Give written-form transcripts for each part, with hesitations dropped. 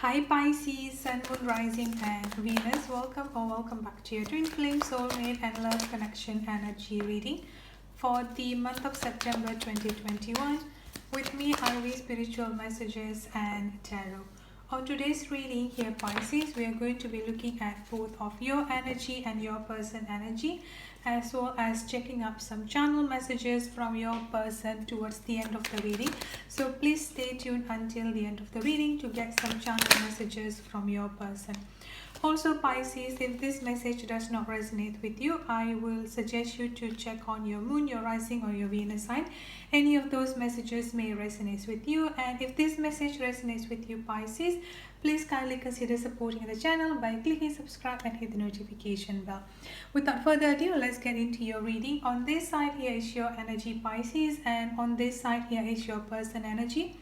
Hi Pisces, Sun, Moon, Rising and Venus. Welcome or welcome back to your Twin Flame Soulmate and Love Connection Energy reading for the month of September 2021 with me, Ivy Spiritual Messages and Tarot. On today's reading here Pisces, we are going to be looking at both of your energy and your person energy, as well as checking up some channel messages from your person towards the end of the reading. So please stay tuned until the end of the reading to get some channel messages from your person. Also Pisces, if this message does not resonate with you, I will suggest you to check on your moon, your rising or your Venus sign. Any of those messages may resonate with you, and if this message resonates with you Pisces, please kindly consider supporting the channel by clicking subscribe and hit the notification bell. Without further ado, let's get into your reading. On this side here is your energy Pisces, and on this side here is your person energy.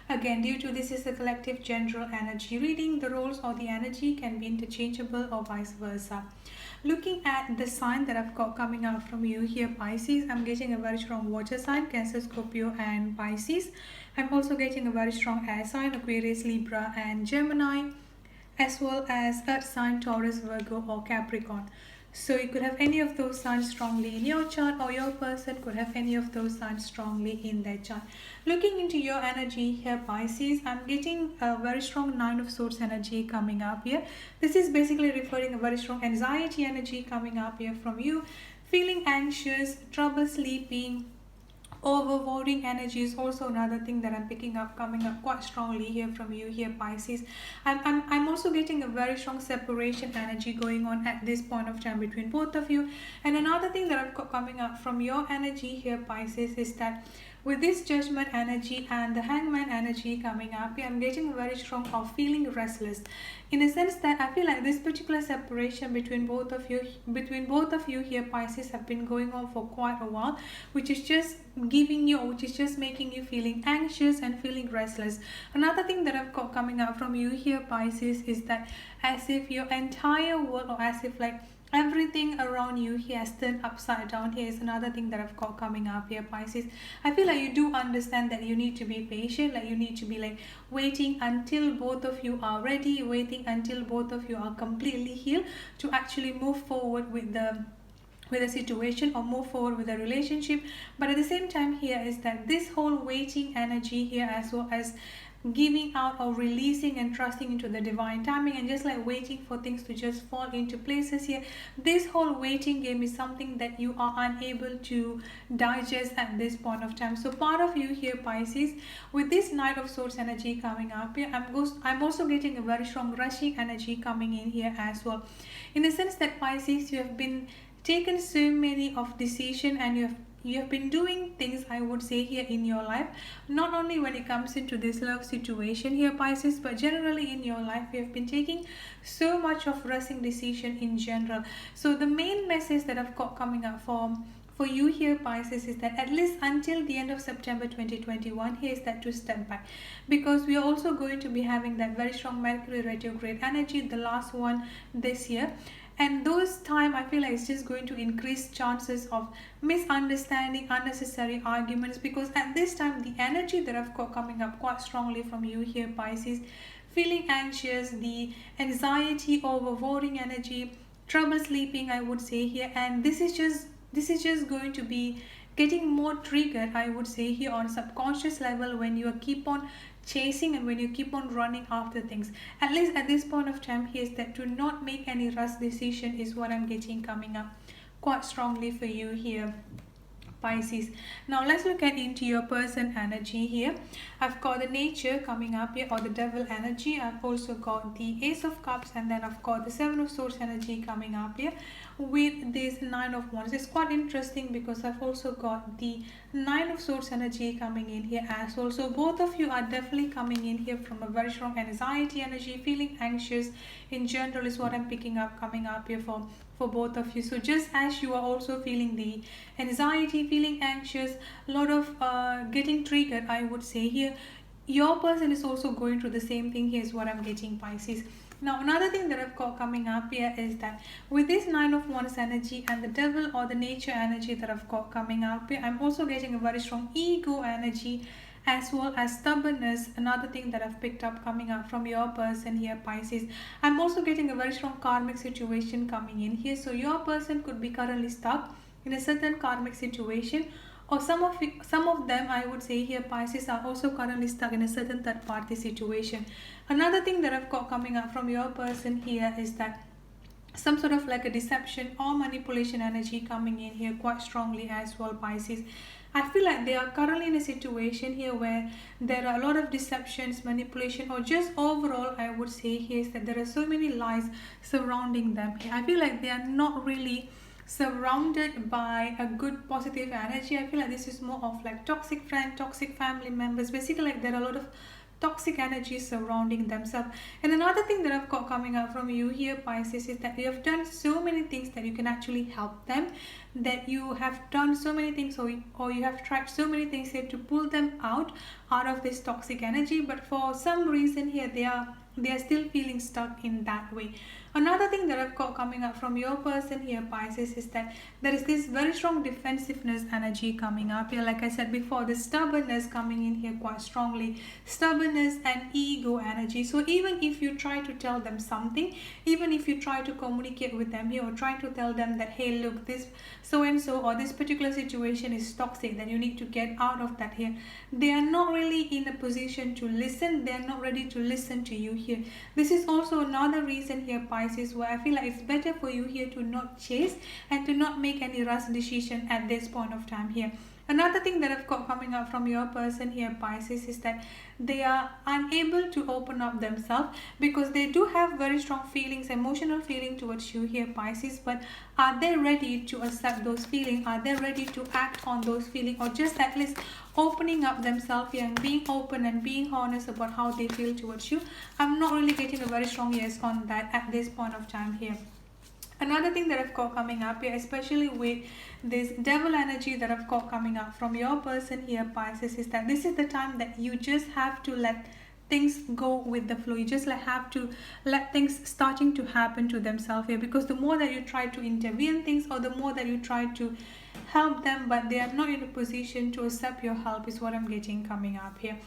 Again, due to this is a collective general energy reading, the roles or the energy can be interchangeable or vice versa. Looking at the sign that I've got coming out from you here Pisces, I'm getting a very strong water sign, Cancer, Scorpio and Pisces. I'm also getting a very strong air sign, Aquarius, Libra and Gemini, as well as earth sign, Taurus, Virgo or Capricorn. So you could have any of those signs strongly in your chart, or your person could have any of those signs strongly in their chart. Looking into your energy here Pisces, I'm getting a very strong Nine of Swords energy coming up here. This is basically referring a very strong anxiety energy coming up here from you. Feeling anxious, trouble sleeping, overboarding energy is also another thing that I'm picking up, coming up quite strongly here from you here Pisces. I'm also getting a very strong separation energy going on at this point of time between both of you. And another thing that I've got coming up from your energy here Pisces is that with this Judgment energy and the Hangman energy coming up, I'm getting very strong of feeling restless, in a sense that I feel like this particular separation between both of you here Pisces have been going on for quite a while, which is just making you feeling anxious and feeling restless. Another thing that I've got coming up from you here Pisces is that as if your entire world, or as if like everything around you here has turned upside down. Here is another thing that I've got coming up here Pisces. I feel like you do understand that you need to be patient, like you need to be like waiting until both of you are ready, waiting until both of you are completely healed to actually move forward with the situation or move forward with the relationship. But at the same time here is that this whole waiting energy here, as well as giving out or releasing and trusting into the divine timing and just like waiting for things to just fall into places here, this whole waiting game is something that you are unable to digest at this point of time. So part of you here Pisces, with this Knight of Swords energy coming up here, I'm also getting a very strong rushing energy coming in here as well, in the sense that Pisces, you have been taken so many of decision, and you have been doing things, I would say, here in your life, not only when it comes into this love situation here Pisces, but generally in your life you have been taking so much of rushing decision in general. So the main message that I've got coming up for you here Pisces is that at least until the end of September 2021, here is that to step back, because we are also going to be having that very strong Mercury retrograde energy, the last one this year. And those time I feel like it's just going to increase chances of misunderstanding, unnecessary arguments, because at this time the energy that I've got coming up quite strongly from you here Pisces, feeling anxious, the anxiety, overboarding energy, trouble sleeping, I would say here, and this is just going to be getting more triggered, I would say, here on subconscious level, when you keep on chasing and when you keep on running after things. At least at this point of time here is that to not make any rush decision is what I'm getting coming up quite strongly for you here Pisces. Now let's look at into your person energy here. I've got the nature coming up here, or the devil energy. I've also got the Ace of Cups, and then I've got the Seven of Swords energy coming up here with this Nine of Wands. It's quite interesting because I've also got the Nine of Swords energy coming in here as well. So both of you are definitely coming in here from a very strong anxiety energy, feeling anxious in general is what I'm picking up coming up here for both of you. So just as you are also feeling the anxiety, feeling anxious, a lot of getting triggered, I would say here, your person is also going through the same thing. Here's what I'm getting Pisces. Now another thing that I've got coming up here is that with this Nine of Wands energy and the devil or the nature energy that I've got coming up here, I'm also getting a very strong ego energy as well as stubbornness. Another thing that I've picked up coming up from your person here, Pisces. I'm also getting a very strong karmic situation coming in here. So your person could be currently stuck in a certain karmic situation, or some of them, I would say here, Pisces, are also currently stuck in a certain third party situation. Another thing that I've got coming up from your person here is that some sort of like a deception or manipulation energy coming in here quite strongly as well, Pisces. I feel like they are currently in a situation here where there are a lot of deceptions, manipulation, or just overall, I would say here is that there are so many lies surrounding them. I feel like they are not really surrounded by a good positive energy. I feel like this is more of like toxic friend, toxic family members. Basically, like there are a lot of toxic energy surrounding themselves. And another thing that I've got coming out from you here, Pisces, is that you have done so many things that you can actually help them, that you have done so many things, or you have tried so many things here to pull them out of this toxic energy, but for some reason here they are still feeling stuck in that way. Another thing that I've got coming up from your person here, Pisces, is that there is this very strong defensiveness energy coming up here. Like I said before, the stubbornness coming in here quite strongly. Stubbornness and ego energy. So even if you try to tell them something, even if you try to communicate with them here, or try to tell them that, hey, look, this so and so or this particular situation is toxic, then you need to get out of that here, they are not really in a position to listen. They are not ready to listen to you here. This is also another reason here, Pisces, where I feel like it's better for you here to not chase and to not make any rush decision at this point of time here. Another thing that I've got coming up from your person here, Pisces, is that they are unable to open up themselves because they do have very strong feelings, emotional feeling towards you here, Pisces, but are they ready to accept those feelings? Are they ready to act on those feelings, or just at least opening up themselves here and being open and being honest about how they feel towards you? I'm not really getting a very strong yes on that at this point of time here. Another thing that I've got coming up here, especially with this devil energy that I've got coming up from your person here, Pisces, is that this is the time that you just have to let things go with the flow. You just have to let things starting to happen to themselves here, because the more that you try to intervene things, or the more that you try to help them, but they are not in a position to accept your help, is what I'm getting coming up here.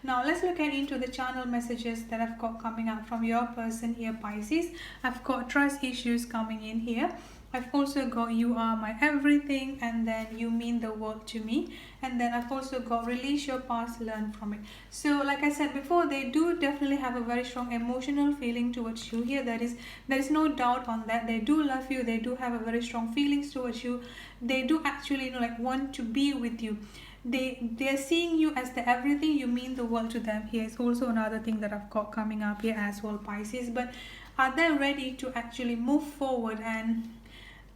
Now let's look at into the channel messages that I've got coming up from your person here, Pisces. I've got trust issues coming in here. I've also got you are my everything, and then you mean the world to me, and then I've also got release your past, learn from it. So like I said before, they do definitely have a very strong emotional feeling towards you here. There is no doubt on that. They do love you. They do have a very strong feelings towards you. They do actually want to be with you. They're seeing you as the everything. You mean the world to them. Here is also another thing that I've got coming up here as well, Pisces. But are they ready to actually move forward, and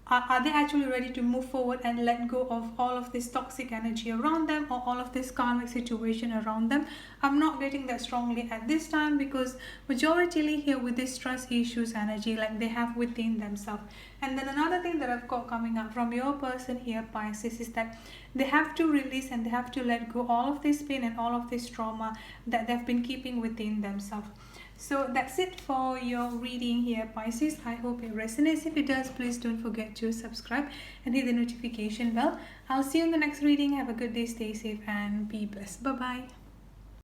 are they actually ready to move forward and let go of all of this toxic energy around them, or all of this karmic situation around them? I'm not getting that strongly at this time, because majority here with this trust issues energy, like they have within themselves. And then another thing that I've got coming up from your person here, Pisces, is that they have to release and they have to let go all of this pain and all of this trauma that they've been keeping within themselves. So that's it for your reading here, Pisces. I hope it resonates. If it does, please don't forget to subscribe and hit the notification bell. I'll see you in the next reading. Have a good day, stay safe, and be blessed. Bye bye.